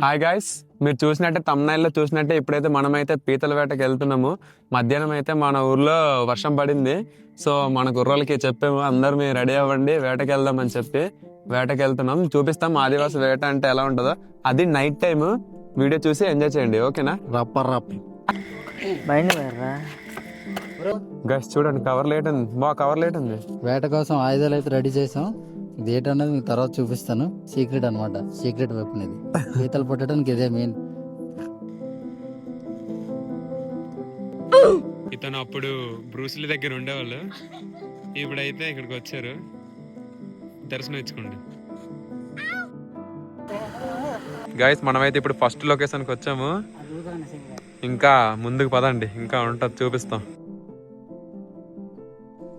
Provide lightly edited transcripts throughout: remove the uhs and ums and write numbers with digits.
Hi guys, మీరు చూసినట్టే తమ్నైల్లో చూసినట్టే ఇప్పుడైతే మనమైతే పీతల వేటకి వెళ్తున్నాము. మధ్యాహ్నం అయితే మన ఊర్లో వర్షం పడింది. సో మన కుర్రోళ్ళకి చెప్పాము, అందరు మీరు రెడీ అవ్వండి, వేటకి వెళ్దామని చెప్పి వేటకి వెళ్తున్నాం. చూపిస్తాం ఆదివాసి వేట అంటే ఎలా ఉంటుందో. అది నైట్ టైం. వీడియో చూసి ఎంజాయ్ చేయండి, ఓకేనా? గైస్ చూడండి, కవర్ లేట్ ఉంది, కవర్ లేట్ ఉంది. వేట కోసం ఆయుధాలు అయితే రెడీ చేసాం. ఇది ఏంటన్నది మీకు తర్వాత చూపిస్తాను. సీక్రెట్ అనమాట, సీక్రెట్ వెపన్ ఇది. పీతలు పట్టడానికి ఇదే మెయిన్. ఇతను అప్పుడు బ్రూస్లీ దగ్గర ఉండేవాళ్ళు, ఇప్పుడైతే ఇక్కడికి వచ్చారు. దర్శనం ఇచ్చుకోండి గైస్. మనమైతే ఇప్పుడు ఫస్ట్ లొకేషన్కి వచ్చాము. ఇంకా ముందుకు పదండి, ఇంకా ఉంటుంది, చూపిస్తాం.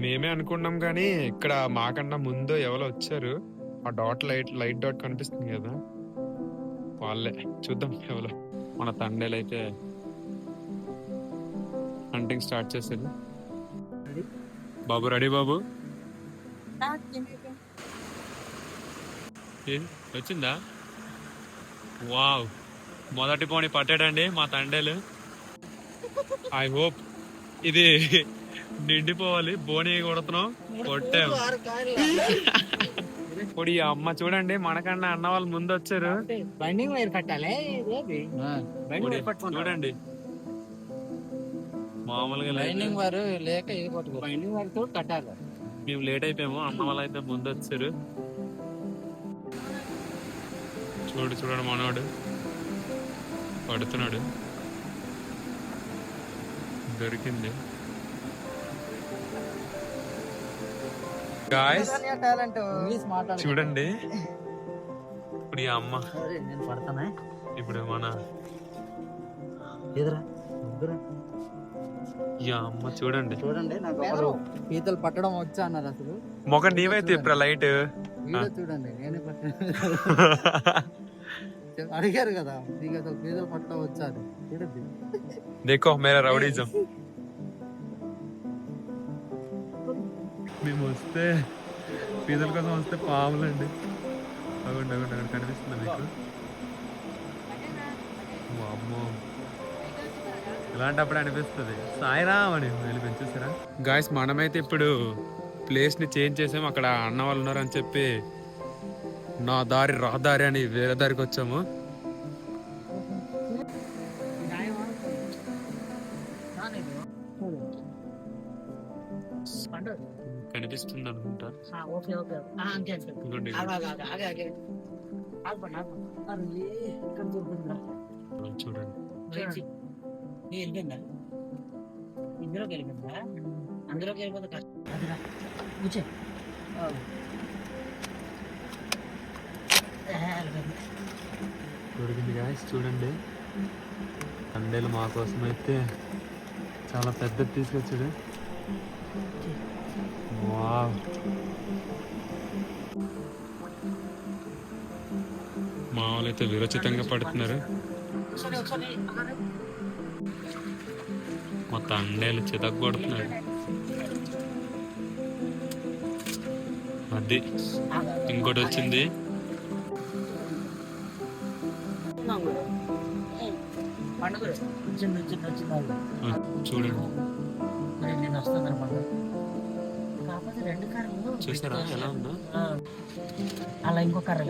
మేమే అనుకున్నాం కానీ ఇక్కడ మాకన్నా ముందు ఎవరో వచ్చారు. ఆ డాట్ లైట్ డాట్ కనిపిస్తుంది కదా, వాళ్ళే. చూద్దాం ఎవరో. మన తండేలు అయితే హంటింగ్ స్టార్ట్ చేసేది. బాబు రెడీ బాబు? వచ్చిందా? వావ్, మొదటి పోనీ పట్టాడండి మా తండేలు. ఐ హోప్ ఇది నిండిపోవాలి. బోని కొడుతున్నాం, కొట్టాం. ఇప్పుడు ఈ అమ్మ చూడండి, మనకన్నా అన్న వాళ్ళు ముందు వచ్చారు. చూడండి మామూలుగా మేము లేట్ అయిపోయాము, అన్న వాళ్ళు అయితే ముందు వచ్చారు. చూడండి మనోడు పడుతున్నాడు. దొరికింది గాయ్స్, చూడండి. ఇప్పుడు ఈ అమ్మ, ఇప్పుడు మన ఈ అమ్మ చూడండి నాకు పీతలు పట్టడం వచ్చా అన్నారు. అసలు మొక్క నీవైతే ఇప్పుడు లైట్ చూడండి, నేనే అడిగారు కదా నీకు అసలు పీతలు పట్టడం వచ్చా అని. చూడండి, దేఖో మేరా రౌడీజం. మేము వస్తే పీతల కోసం వస్తే పాములండి. అగండి అక్కడ కనిపిస్తుంది మీకు. అమ్మో, ఇలాంటప్పుడు అనిపిస్తుంది సాయిరామ్ అని వెళ్ళి పెంచేసారా. గాయస్, మనమైతే ఇప్పుడు ప్లేస్ని చేంజ్ చేసాము. అక్కడ అన్న వాళ్ళు ఉన్నారని చెప్పి నా దారి రహదారి అని వేరే దారికి వచ్చాము. కనిపిస్తుంది అనుకుంటా. చూడండి, దొరికింది గాయస్. చూడండి, తండేలు మా కోసం అయితే చాలా పెద్దది తీసుకొచ్చాడు. వావ్, మా వాళ్ళు అయితే విరచితంగా పడుతున్నారు. మా తండేలు చితక్ కొడుతున్నాడు. అది ఇంకోటి వచ్చింది. చూడండి, చూసారా ఎలా ఉందో? అలా ఇంకో కర్ర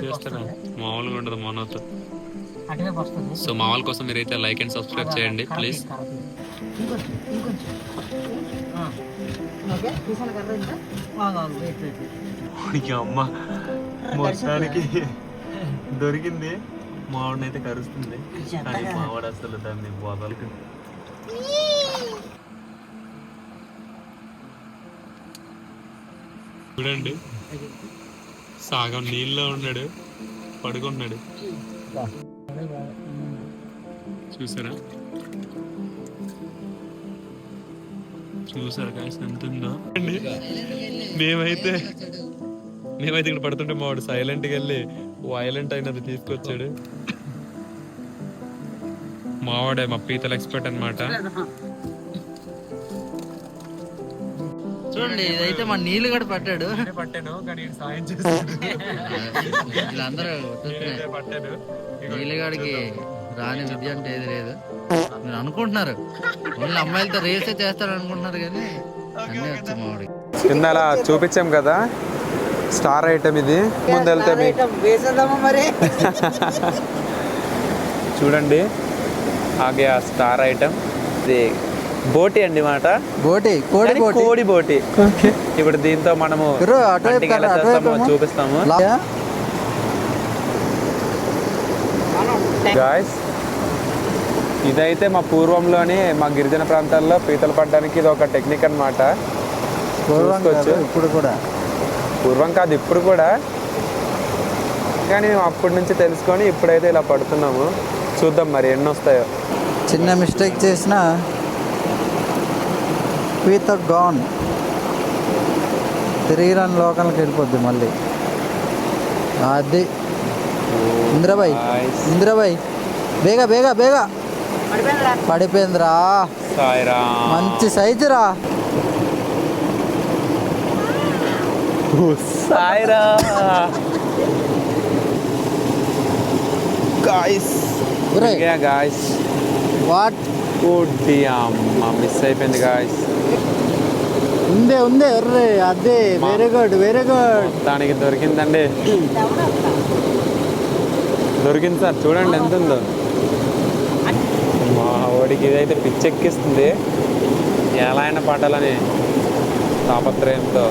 చేస్తారా? మామూలుగా ఉండదు మనతో. సో మా వాళ్ళ కోసం మీరైతే లైక్ అండ్ సబ్స్క్రైబ్ చేయండి ప్లీజ్. అమ్మ మొత్తానికి దొరికింది. మావాడినైతే కరుస్తుంది, కానీ మావాడు అసలు దాన్ని వదలకు. చూడండి, సాగం నీళ్ళలో ఉన్నాడు, పడుకున్నాడు. చూసారా కాస్త ఎంత ఉందో. మేమైతే ఇక్కడ పడుతుంటే మావాడు సైలెంట్గా వెళ్ళి వైలెంట్ అయినది తీసుకొచ్చాడు. మావాడే మా పీతల ఎక్స్పర్ట్ అన్నమాట. చూడండి ఇదైతే మన నీళ్ళు కూడా పట్టాడు. పట్టాను కానీ సాయం చేస్తాను వీళ్ళందరూ పట్టాను. నీళ్ళగాడికి రాని విద్య అంటే ఏది లేదు. మీరు అనుకుంటున్నారు ఓన్లీ అమ్మాయిలతో రేసే చేస్తాడు అనుకుంటున్నారు కానీ అన్నీ వచ్చు మా వాడికి. కింద అలా చూపించాం కదా స్టార్ ఐటమ్ ఇది. ముందు వెళ్తే మీకు మరి చూడండి ఆగే ఆ స్టార్ ఐటమ్ ఇది బోటి అండి మాట. బోటి కోడి బోటి కోడి బోటి. ఇప్పుడు దీంతో మనము అంటికి ఎలా చేస్తామో చూపిస్తాము. గాయస్ ఇదైతే మా పూర్వంలోని మా గిరిజన ప్రాంతాల్లో పీతలు పడడానికి ఇది ఒక టెక్నిక్ అన్నమాట. చూసుకోవచ్చు. ఇప్పుడు కూడా పూర్వం కాదు ఇప్పుడు కూడా, కానీ మేము అప్పటి నుంచి తెలుసుకొని ఇప్పుడైతే ఇలా పడుతున్నాము. చూద్దాం మరి ఎన్ని వస్తాయో. చిన్న మిస్టేక్ చేసిన పీత గాన్ తిరిగి రాని లోకల్కి వెళ్ళిపోద్ది మళ్ళీ. అది ఇంద్రబాయ్ ఇంద్రబాయ్ బేగా బేగా బేగా పడిపోయిందిరా. సాయిరా మంచి సైజురా. సాయిరా గాయ్స్ గాయ్స్ వాట్ కోడి అమ్మ మిస్ అయిపోయింది గాయ్స్. ఉందే ఉందే ఎర్రే అదే. Very good very good. దానికి దొరికిందండి, దొరికింది సార్. చూడండి ఎంత ఉందో. మా వాడికి ఇదైతే పిచ్చెక్కిస్తుంది, ఎలా అయినా పట్టాలని తాపత్రయంతో.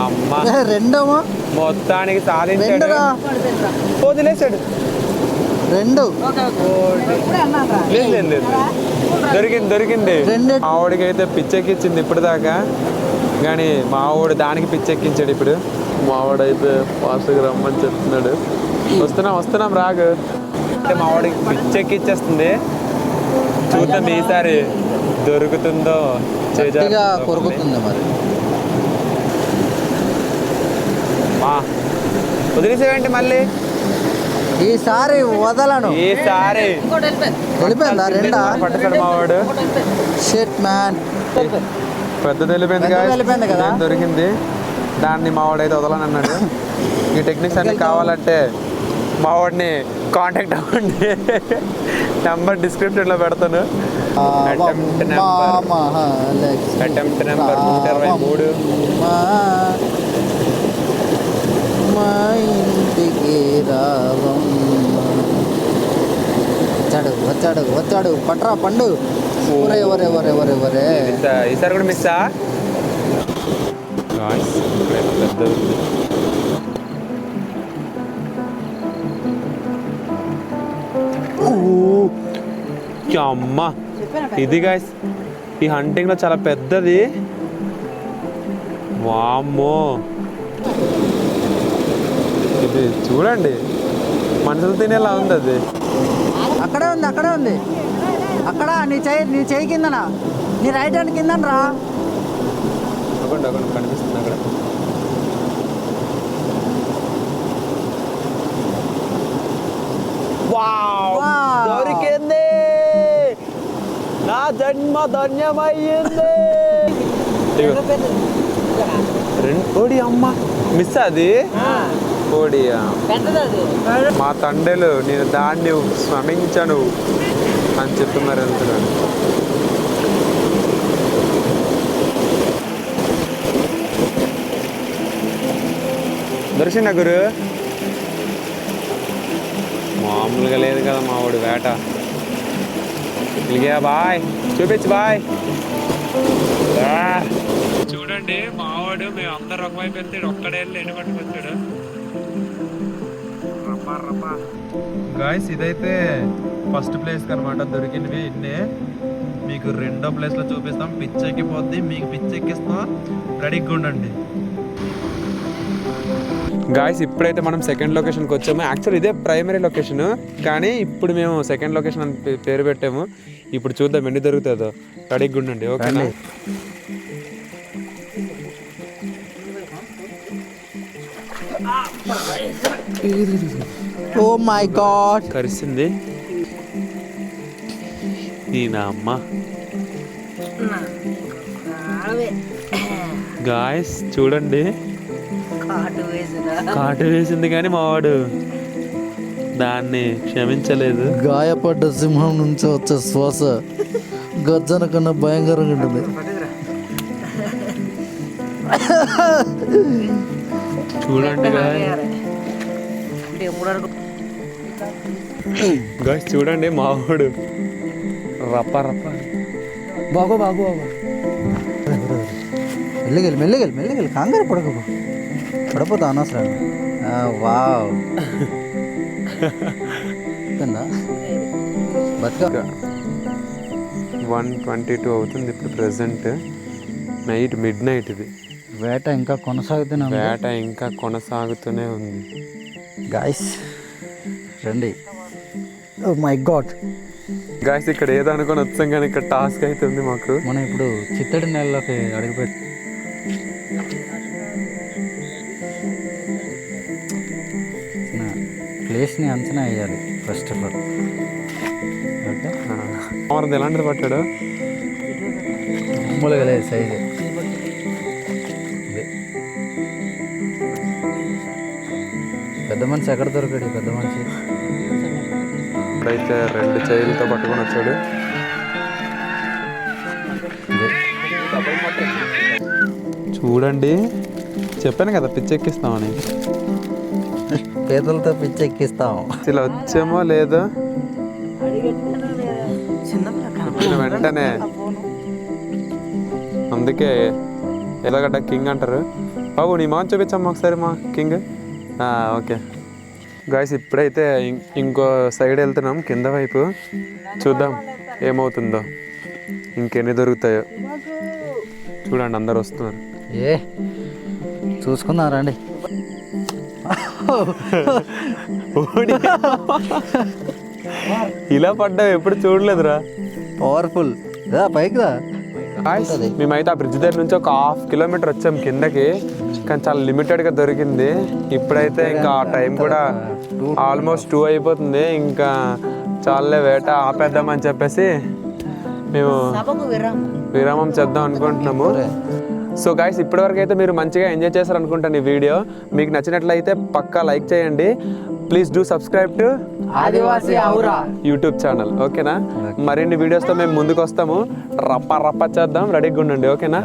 అమ్మ రెండోమో మొత్తానికి సాధించాడు, వదిలేసాడు. రెండు లేదు లేదు లేదు దొరికింది దొరికింది. ఆవిడకి అయితే పిచ్చెక్కించింది ఇప్పుడు దాకా, కానీ మావాడు దానికి పిచ్చెక్కించాడు ఇప్పుడు. మావాడైతే ఫాస్ట్గా రమ్మని చెప్తున్నాడు. వస్తున్నాం వస్తున్నాం రాగు అంటే మావాడికి పిచ్చెక్కిచ్చేస్తుంది. చూద్దాం ఈసారి దొరుకుతుందో కొరుకుతుందో మరి. వదిలేసేవేంటి మళ్ళీ? ఈసారి వదలను. ఈసారి వెళ్ళిపోయిందా? రెండా పట్టేశాడు మావాడు. Shit man. పెద్దది వెళ్ళిపోయింది కదా, దొరికింది. దాన్ని మావాడైతే వదలని అన్నాడు. ఈ టెక్నిక్స్ అన్ని కావాలంటే మావాడిని కాంటాక్ట్ అవ్వండి, నెంబర్ డిస్క్రిప్షన్లో పెడతాను. Attempt number 123. మా ఇంటికి వచ్చాడు వచ్చాడు వచ్చాడు. పట్రా పండు. ఒరే ఒరే ఒరే ఒరే ఒరే. ఈసారి కూడా మిస్సా? పెద్దది ఉంది. అమ్మ ఇది గాయస్ ఈ హంటింగ్లో చాలా పెద్దది. వామ్మో ఇది చూడండి, మనుషులు తినేలా ఉంది అది. అక్కడే ఉంది అక్కడే ఉంది. అక్కడ నీ చెయ్యి కిందనా, నీ రైట్ హ్యాండ్ కిందన రా. అక్కడ కనిపిస్తుంది అక్కడ. దొరికింది, నా జన్మ ధన్యమయ్యింది. కోడి అమ్మ మిస్ అది కోడియా. మా తండ్రులు నేను దాన్ని శ్రమించను అని చెప్తున్నారు వెళ్తున్నాను. దొరికిందా గురు? మామూలుగా లేదు కదా మా వాడు వేట. ఇలిగా బాయ్ చూపించు బాయ్. చూడండి మావాడు మేము అందరు ఒకవైపు వెళ్తాడు, ఒక్కడే వెళ్ళి ఎన్ని పట్టుకొచ్చాడు. గాయస్ ఇదైతే ఫస్ట్ ప్లేస్ అనమాట, దొరికినవి ఇన్నే. మీకు రెండో ప్లేస్లో చూపిస్తాం. పిచ్చెక్కిపోద్ది, మీకు పిచ్చెక్కిస్తాం, రెడీగా ఉండండి. గాయస్ ఇప్పుడైతే మనం సెకండ్ లొకేషన్కి వచ్చాము. యాక్చువల్ ఇదే ప్రైమరీ లొకేషన్, కానీ ఇప్పుడు మేము సెకండ్ లొకేషన్ అని పేరు పెట్టాము. ఇప్పుడు చూద్దాం ఎన్ని దొరుకుతుందో, రెడీగా ఉండండి. ఓకేనా? ఓ మై గాడ్ కరిసింది. ఈయన అమ్మ గాయస్ చూడండి, కాటు వేసింది కానీ మావాడు దాన్ని క్షమించలేదు. గాయపడ్డ సింహం నుంచి వచ్చే శ్వాస గర్జన కన్నా భయంకరంగా ఉంటుంది. చూడండి గాయస్, చూడండి మావాడు రప్ప రప్ప. బాగో బాగో బాగో, మెల్లగెళ్ళి కంగారు పడిపోతా అనవసరం. వావ్, బతుక 1:22 అవుతుంది ఇప్పుడు ప్రెసెంట్. నైట్ మిడ్ నైట్ ఇది. వేట ఇంకా కొనసాగుతూనే ఉంది. గాయస్ రండి. ఓ మై గాడ్ గాయస్, ఇక్కడ ఏదో అనుకొని వచ్చాం కానీ ఇక్కడ టాస్క్ అయితే ఉంది మాకు. మనం ఇప్పుడు చిత్తడి నెలలోకి అడుగుపెట్టి ప్లేస్ని అంచనా వేయాలి ఫస్ట్ ఆఫ్ ఆల్. ఓకే, ఎలాంటిది పట్టాడు? మామూలుగా లేదు సైజు. పెద్ద మనిషి ఎక్కడ దొరికాడు? పెద్ద మనిషి ఇప్పుడైతే 2 చైర్లతో పట్టుకొని వచ్చాడు. చూడండి, చెప్పాను కదా పిచ్చెక్కిస్తామని. పేదలతో పిచ్చెక్కిస్తాం. ఇలా వచ్చామో లేదో వెంటనే, అందుకే ఎలాగడ్డ కింగ్ అంటారు. బాబు నీ మొహం చూపించమ్మా ఒకసారి మా కింగ్. ఓకే గాయస్, ఇప్పుడైతే ఇంకో సైడ్ వెళ్తున్నాం, కింద వైపు. చూద్దాం ఏమవుతుందో, ఇంకెన్ని దొరుకుతాయో. చూడండి అందరు వస్తున్నారు. చూసుకున్నారండి. ఇలా పడ్డావు ఎప్పుడు చూడలేదురా. పవర్ఫుల్ పైకి రా. మేమైతే ఆ బ్రిడ్జ్ దగ్గర నుంచి ఒక 1/2 కిలోమీటర్ వచ్చాం కిందకి, కానీ చాలా లిమిటెడ్గా దొరికింది. ఇప్పుడైతే ఇంకా ఆ టైం కూడా ఆల్మోస్ట్ 2 అయిపోతుంది. ఇంకా చాలే వేట ఆపేద్దామని చెప్పేసి మేము విరామం చేద్దాం అనుకుంటున్నాము. సో గాయస్, ఇప్పటివరకు అయితే మీరు మంచిగా ఎంజాయ్ చేశారు అనుకుంటాను ఈ వీడియో. మీకు నచ్చినట్లయితే పక్కా లైక్ చేయండి. Please do subscribe to Adivasi Aura YouTube channel. ఓకేనా? మరిన్ని వీడియోస్తో మేము ముందుకు వస్తాము. రప్ప చేద్దాం, రెడీగా ఉండండి. ఓకేనా?